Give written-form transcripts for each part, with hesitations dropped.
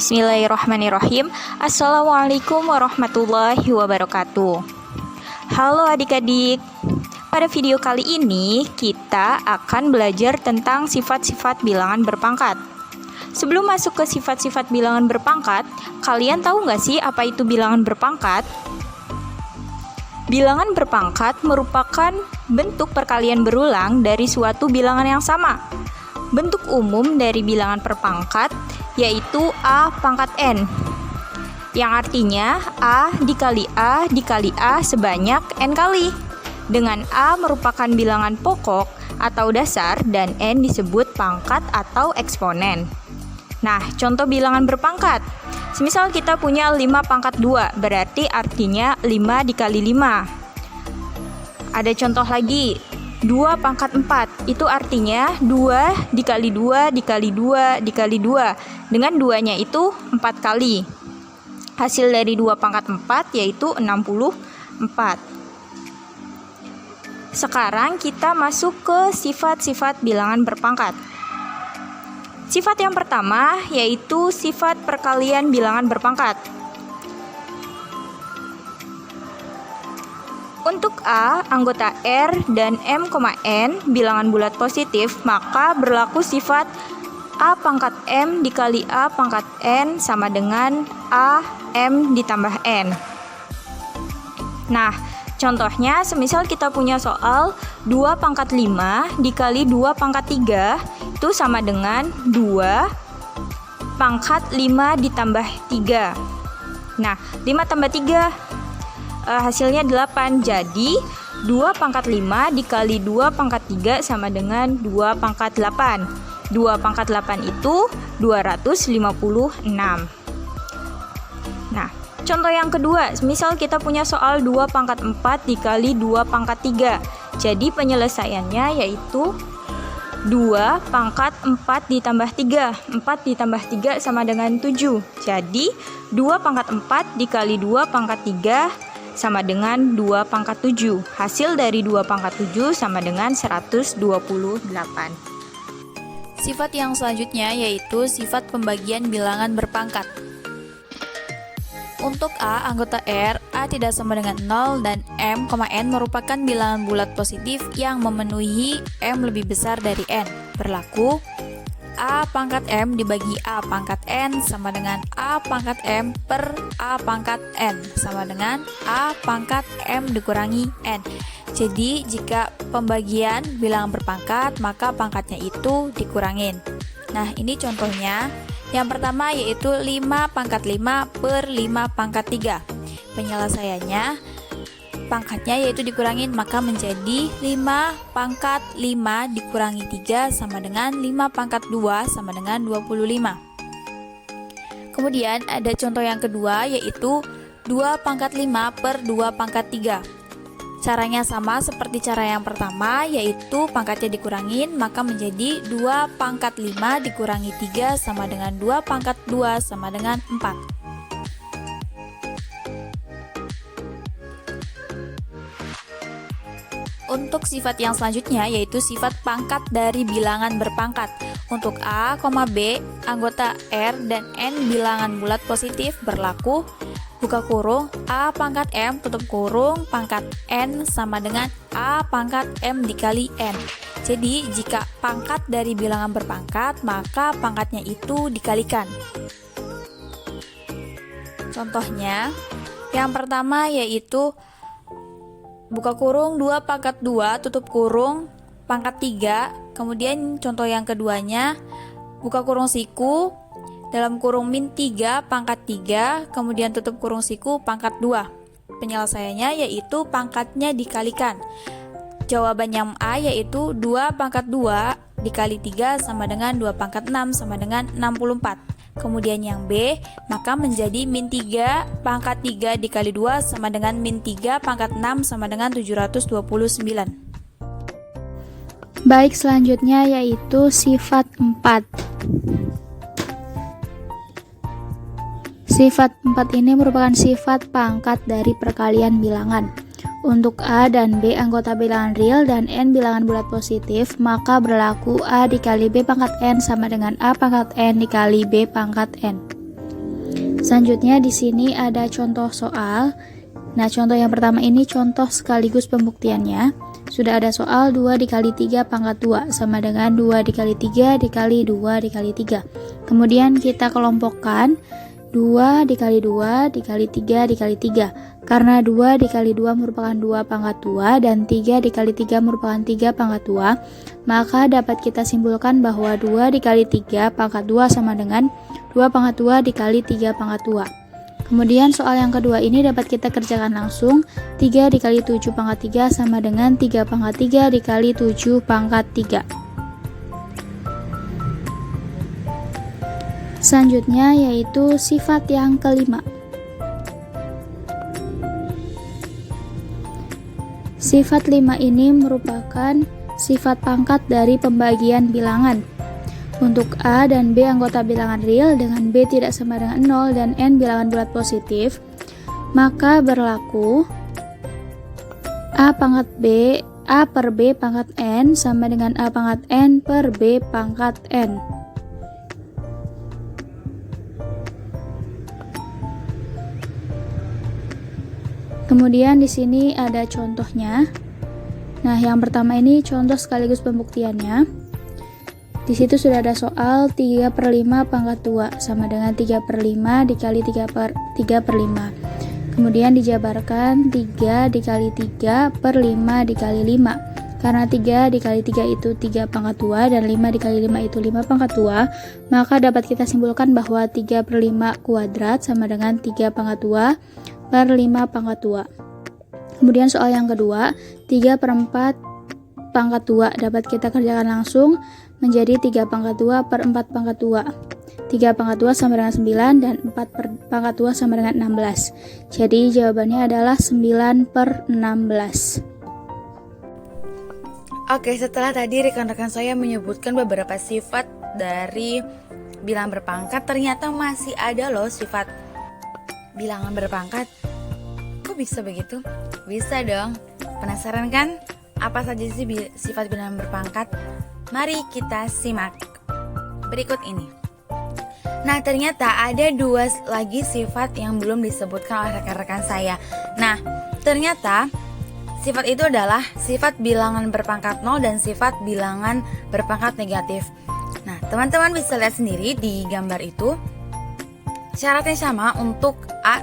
Bismillahirrahmanirrahim. Assalamualaikum warahmatullahi wabarakatuh. Halo adik-adik. Pada video kali ini kita akan belajar tentang sifat-sifat bilangan berpangkat. Sebelum masuk ke sifat-sifat bilangan berpangkat, kalian tahu nggak sih apa itu bilangan berpangkat? Bilangan berpangkat merupakan bentuk perkalian berulang dari suatu bilangan yang sama. Bentuk umum dari bilangan berpangkat yaitu A pangkat N, yang artinya A dikali A sebanyak N kali, dengan A merupakan bilangan pokok atau dasar dan N disebut pangkat atau eksponen. Nah, contoh bilangan berpangkat. Semisal kita punya 5 pangkat 2, berarti artinya 5 dikali 5. Ada contoh lagi, 2 pangkat 4, itu artinya 2 dikali 2 dikali 2 dikali 2, dengan 2-nya itu 4 kali. Hasil dari 2 pangkat 4 yaitu 64. Sekarang kita masuk ke sifat-sifat bilangan berpangkat. Sifat yang pertama yaitu sifat perkalian bilangan berpangkat. Untuk A, anggota R dan M, N bilangan bulat positif, maka berlaku sifat A pangkat M dikali A pangkat N sama dengan A M ditambah N. Nah, contohnya semisal kita punya soal 2 pangkat 5 dikali 2 pangkat 3 itu sama dengan 2 pangkat 5 ditambah 3. Nah, 5 tambah 3 hasilnya 8, jadi 2 pangkat 5 dikali 2 pangkat 3 sama dengan 2 pangkat 8. 2 pangkat 8 itu 256. Nah, contoh yang kedua, misal kita punya soal 2 pangkat 4 dikali 2 pangkat 3. Jadi penyelesaiannya yaitu 2 pangkat 4 ditambah 3. 4 ditambah 3 sama dengan 7. Jadi 2 pangkat 4 dikali 2 pangkat 3 sama dengan 2 pangkat 7. Hasil dari 2 pangkat 7 sama dengan 128. Sifat yang selanjutnya yaitu sifat pembagian bilangan berpangkat. Untuk A, anggota R, A tidak sama dengan 0 dan M, N merupakan bilangan bulat positif yang memenuhi M lebih besar dari N. Berlaku A pangkat M dibagi A pangkat N sama dengan A pangkat M per A pangkat N sama dengan A pangkat M dikurangi N. Jadi jika pembagian bilangan berpangkat, maka pangkatnya itu dikurangin. Nah, ini contohnya. Yang pertama yaitu 5 pangkat 5 per 5 pangkat 3. Penyelesaiannya pangkatnya yaitu dikurangin, maka menjadi 5 pangkat 5 dikurangi 3 sama dengan 5 pangkat 2 sama dengan 25. Kemudian ada contoh yang kedua yaitu 2 pangkat 5 per 2 pangkat 3. Caranya sama seperti cara yang pertama, yaitu pangkatnya dikurangin, maka menjadi 2 pangkat 5 dikurangi 3 sama dengan 2 pangkat 2 sama dengan 4. Untuk sifat yang selanjutnya yaitu sifat pangkat dari bilangan berpangkat. Untuk A, B, anggota R dan N bilangan bulat positif berlaku buka kurung A pangkat M tutup kurung pangkat N sama dengan A pangkat M dikali N. Jadi jika pangkat dari bilangan berpangkat, maka pangkatnya itu dikalikan. Contohnya, yang pertama yaitu buka kurung 2 pangkat 2 tutup kurung pangkat 3. Kemudian contoh yang keduanya, buka kurung siku dalam kurung min 3 pangkat 3, kemudian tutup kurung siku pangkat 2. Penyelesaiannya yaitu pangkatnya dikalikan. Jawaban yang A yaitu 2 pangkat 2 dikali 3 sama dengan 2 pangkat 6 sama dengan 64. Kemudian yang B, maka menjadi min 3 pangkat 3 dikali 2 sama dengan min 3 pangkat 6 sama dengan 729. Baik, selanjutnya yaitu sifat 4. Sifat 4 ini merupakan sifat pangkat dari perkalian bilangan. Untuk A dan B anggota bilangan real dan N bilangan bulat positif, maka berlaku A dikali B pangkat N sama dengan A pangkat N dikali B pangkat N. Selanjutnya di sini ada contoh soal. Nah, contoh yang pertama ini contoh sekaligus pembuktiannya. Sudah ada soal 2 dikali 3 pangkat 2 sama dengan 2 dikali 3 dikali 2 dikali 3. Kemudian kita kelompokkan 2 dikali 2 dikali 3 dikali 3. Karena 2 dikali 2 merupakan 2 pangkat 2 dan 3 dikali 3 merupakan 3 pangkat 2, maka dapat kita simpulkan bahwa 2 dikali 3 pangkat 2 sama dengan 2 pangkat 2 dikali 3 pangkat 2. Kemudian soal yang kedua ini dapat kita kerjakan langsung. 3 dikali 7 pangkat 3 sama dengan 3 pangkat 3 dikali 7 pangkat 3. Selanjutnya yaitu sifat yang kelima. Sifat 5 ini merupakan sifat pangkat dari pembagian bilangan. Untuk A dan B anggota bilangan real dengan B tidak sama dengan 0 dan N bilangan bulat positif, maka berlaku A per B pangkat N sama dengan A pangkat N per B pangkat N. Kemudian di sini ada contohnya. Nah, yang pertama ini contoh sekaligus pembuktiannya. Di situ sudah ada soal 3 per 5 pangkat 2 sama dengan 3 per 5 dikali 3 per 5. Kemudian dijabarkan 3 dikali 3 per 5 dikali 5. Karena 3 dikali 3 itu 3 pangkat 2 dan 5 dikali 5 itu 5 pangkat 2, maka dapat kita simpulkan bahwa 3 per 5 kuadrat sama dengan 3 pangkat 2 per 5 pangkat 2. Kemudian soal yang kedua, 3 per 4 pangkat 2 dapat kita kerjakan langsung menjadi 3 pangkat 2 per 4 pangkat 2. 3 pangkat 2 sama dengan 9 dan 4 pangkat 2 sama dengan 16. Jadi jawabannya adalah 9 per 16. Oke, setelah tadi rekan-rekan saya menyebutkan beberapa sifat dari bilangan berpangkat, ternyata masih ada loh sifat bilangan berpangkat. Kok bisa begitu? Bisa dong. Penasaran kan? Apa saja sih sifat bilangan berpangkat? Mari kita simak berikut ini. Nah, ternyata ada 2 lagi sifat yang belum disebutkan oleh rekan-rekan saya. Nah, ternyata sifat itu adalah sifat bilangan berpangkat 0 dan sifat bilangan berpangkat negatif. Nah, teman-teman bisa lihat sendiri di gambar itu. Syaratnya sama untuk A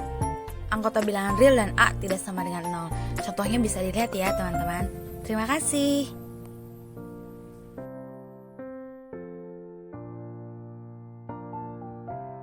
anggota bilangan real dan A tidak sama dengan 0. Contohnya bisa dilihat ya teman-teman. Terima kasih.